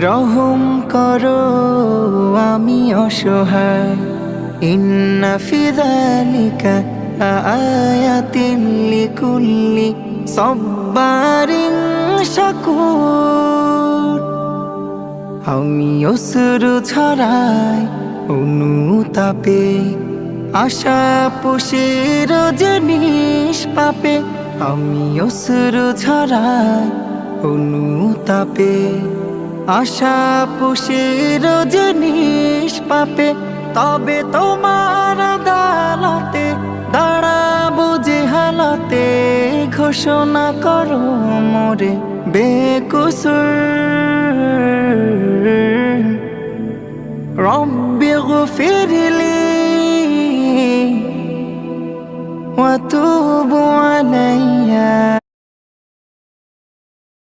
রহম করো আমি অসহায়। ইন্না ফি যালিকা আয়াতিন লিকুল্লি সাব্বারিন শাকুর। আমি অশ্রু ছড়াই অনুতাপে, আশা পুষে রজনীশ পাপে। আমি অশ্রু ছড়াই অনুতাপে, আশা পুষে রজনীশ পাপে। তবে তোমার আদালতে দাঁড়াবো যে হালতে, ঘোষণা করো মোরে বেকসুর। রব্বি গফিরলি ওয়া তুব আলাইয়া